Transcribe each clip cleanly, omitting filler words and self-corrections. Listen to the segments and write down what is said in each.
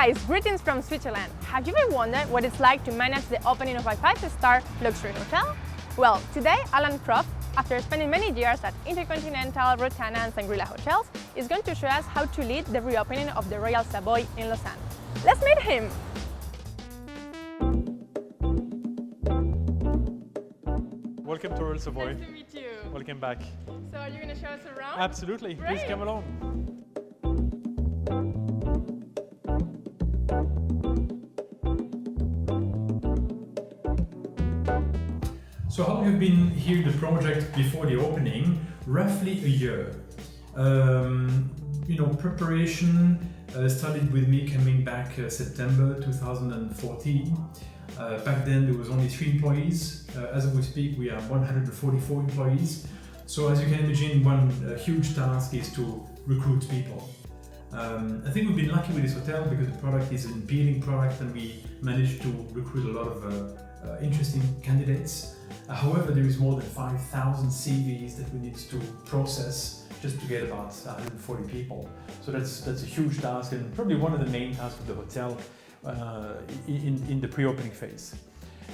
Guys, greetings from Switzerland. Have you ever wondered what it's like to manage the opening of a 5-star luxury hotel? Well, today Alain Kropf, after spending many years at Intercontinental, Rotana and Shangri-La hotels, is going to show us how to lead the reopening of the Royal Savoy in Lausanne. Let's meet him! Welcome to Royal Savoy. Nice to meet you. Welcome back. So are you going to show us around? Absolutely. Great. Please come along. So how long have you been here in the project before the opening? Roughly a year. Preparation started with me coming back September 2014. Back then there was only 3 employees. As we speak, we are 144 employees. So as you can imagine, one huge task is to recruit people. I think we've been lucky with this hotel because the product is an appealing product and we managed to recruit a lot of interesting candidates. However, there is more than 5,000 CVs that we need to process just to get about 140 people. So that's a huge task and probably one of the main tasks of the hotel in the pre-opening phase.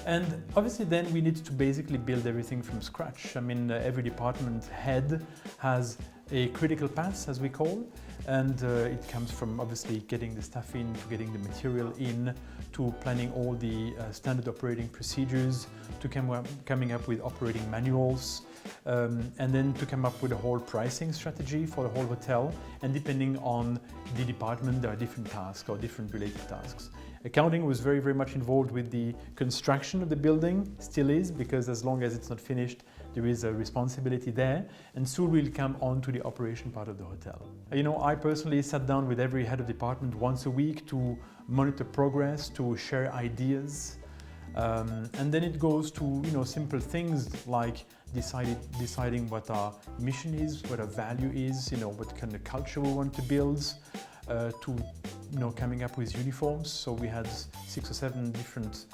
And obviously then we need to basically build everything from scratch. I mean, every department head has a critical path, as we call, and it comes from obviously getting the staff in, to getting the material in, to planning all the standard operating procedures, to coming up with operating manuals, and then to come up with a whole pricing strategy for the whole hotel. And depending on the department, there are different tasks or different related tasks. Accounting was very, very much involved with the construction of the building, still is, because as long as it's not finished, there is a responsibility there, and soon we'll come on to the operation part of the hotel. I personally sat down with every head of department once a week to monitor progress, to share ideas, and then it goes to simple things like deciding what our mission is, what our value is, what kind of culture we want to build, to coming up with uniforms. So we had 6 or 7 different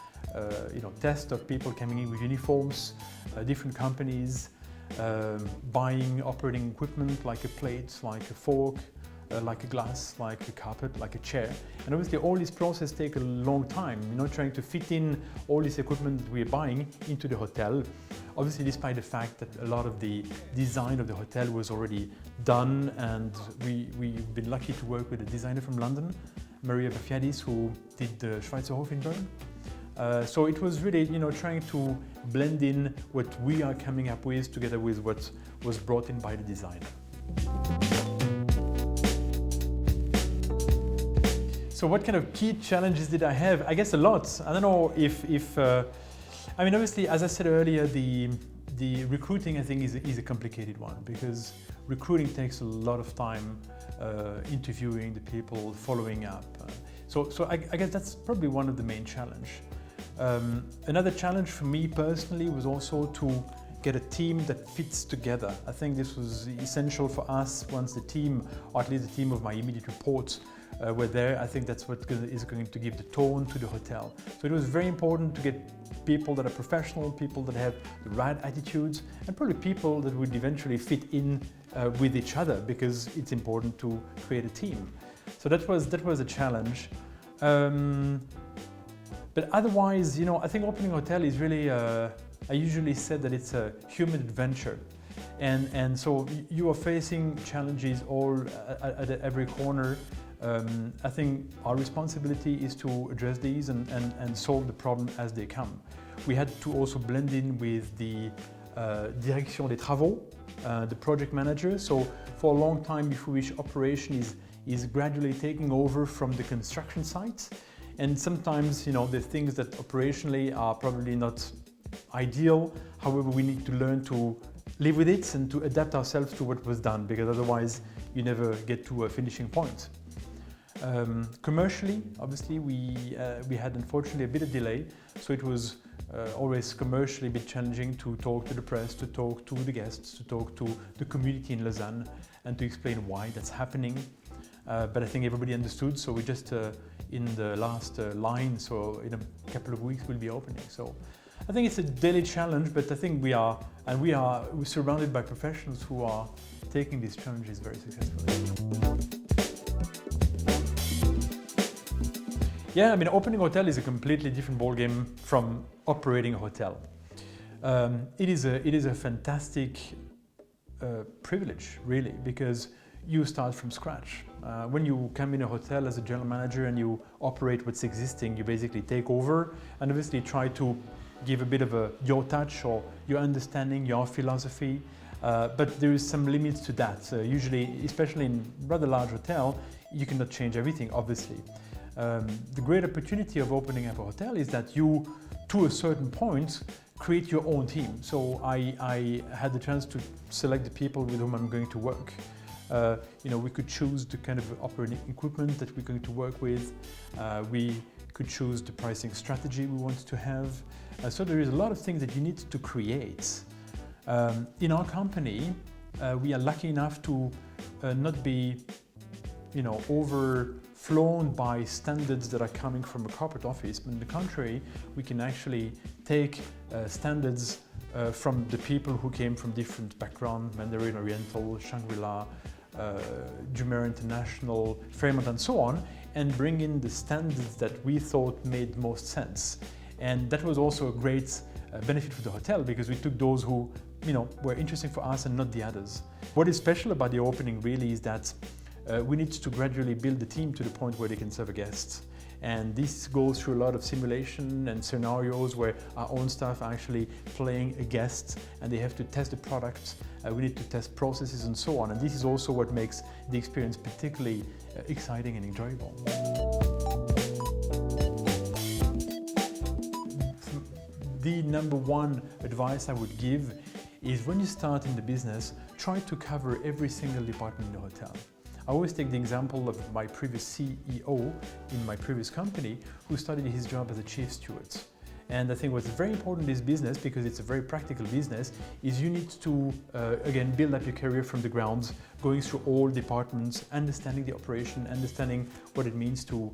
tests of people coming in with uniforms, different companies, buying operating equipment like a plate, like a fork, like a glass, like a carpet, like a chair. And obviously all this process takes a long time, trying to fit in all this equipment we're buying into the hotel. Obviously, despite the fact that a lot of the design of the hotel was already done, and we've been lucky to work with a designer from London, Maria Bafiadis, who did the Schweizer Hof in Bern. So it was really, trying to blend in what we are coming up with together with what was brought in by the designer. So what kind of key challenges did I have? I guess a lot. I don't know obviously, as I said earlier, the recruiting, I think, is a complicated one, because recruiting takes a lot of time, interviewing the people, following up. So I guess that's probably one of the main challenges. Another challenge for me personally was also to get a team that fits together. I think this was essential for us once the team, or at least the team of my immediate reports, were there. I think that's what is going to give the tone to the hotel. So it was very important to get people that are professional, people that have the right attitudes, and probably people that would eventually fit in with each other, because it's important to create a team. So that was a challenge. But otherwise, I think opening a hotel is really, I usually said that it's a human adventure. And so you are facing challenges all at every corner. I think our responsibility is to address these and solve the problem as they come. We had to also blend in with the Direction des Travaux, the project manager. So for a long time before which operation is gradually taking over from the construction site. And sometimes, the things that operationally are probably not ideal. However, we need to learn to live with it and to adapt ourselves to what was done, because otherwise you never get to a finishing point. Commercially, obviously, we had unfortunately a bit of delay, so it was always commercially a bit challenging to talk to the press, to talk to the guests, to talk to the community in Lausanne, and to explain why that's happening. But I think everybody understood, so we just in the last line, so in a couple of weeks we'll be opening. So I think it's a daily challenge, but I think we're surrounded by professionals who are taking these challenges very successfully. Yeah, I mean, opening a hotel is a completely different ballgame from operating a hotel. It is a fantastic privilege, really, because you start from scratch. When you come in a hotel as a general manager and you operate what's existing, you basically take over and obviously try to give a bit of your touch or your understanding, your philosophy. But there is some limits to that. Usually, especially in rather large hotel, you cannot change everything, obviously. The great opportunity of opening up a hotel is that you, to a certain point, create your own team. So I had the chance to select the people with whom I'm going to work. We could choose the kind of operating equipment that we're going to work with. We could choose the pricing strategy we want to have. So there is a lot of things that you need to create. In our company, we are lucky enough to not be, overflown by standards that are coming from a corporate office. But on the contrary, we can actually take standards from the people who came from different backgrounds, Mandarin Oriental, Shangri-La, Jumeirah International, Fairmont and so on, and bring in the standards that we thought made most sense. And that was also a great benefit for the hotel because we took those who were interesting for us and not the others. What is special about the opening really is that we need to gradually build the team to the point where they can serve a guest. And this goes through a lot of simulation and scenarios where our own staff are actually playing a guest and they have to test the product. We need to test processes and so on. And this is also what makes the experience particularly exciting and enjoyable. The number one advice I would give is when you start in the business, try to cover every single department in the hotel. I always take the example of my previous CEO in my previous company who started his job as a chief steward. And I think what's very important in this business, because it's a very practical business, is you need to, again, build up your career from the ground, going through all departments, understanding the operation, understanding what it means to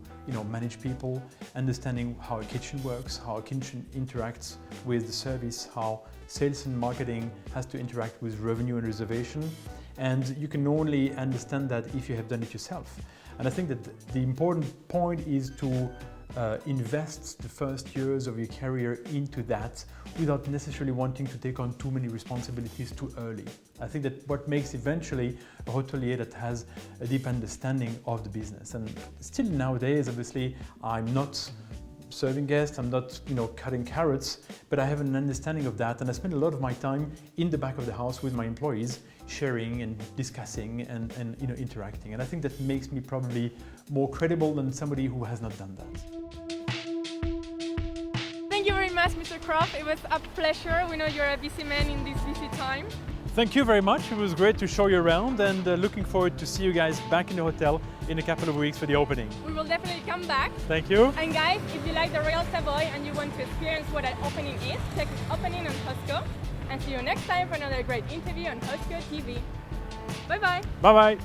manage people, understanding how a kitchen works, how a kitchen interacts with the service, how sales and marketing has to interact with revenue and reservation. And you can only understand that if you have done it yourself. And I think that the important point is to invest the first years of your career into that without necessarily wanting to take on too many responsibilities too early. I think that what makes eventually a hotelier that has a deep understanding of the business. And still nowadays, obviously, I'm not serving guests, I'm not cutting carrots, but I have an understanding of that, and I spend a lot of my time in the back of the house with my employees, sharing and discussing and interacting. And I think that makes me probably more credible than somebody who has not done that. Thank you very much, Mr. Kropf. It was a pleasure. We know you're a busy man in this busy time. Thank you very much. It was great to show you around, and looking forward to see you guys back in the hotel in a couple of weeks for the opening. We will definitely come back. Thank you. And guys, if you like the Royal Savoy and you want to experience what an opening is, check its opening on Hosco. And see you next time for another great interview on Hosco TV. Bye-bye. Bye-bye.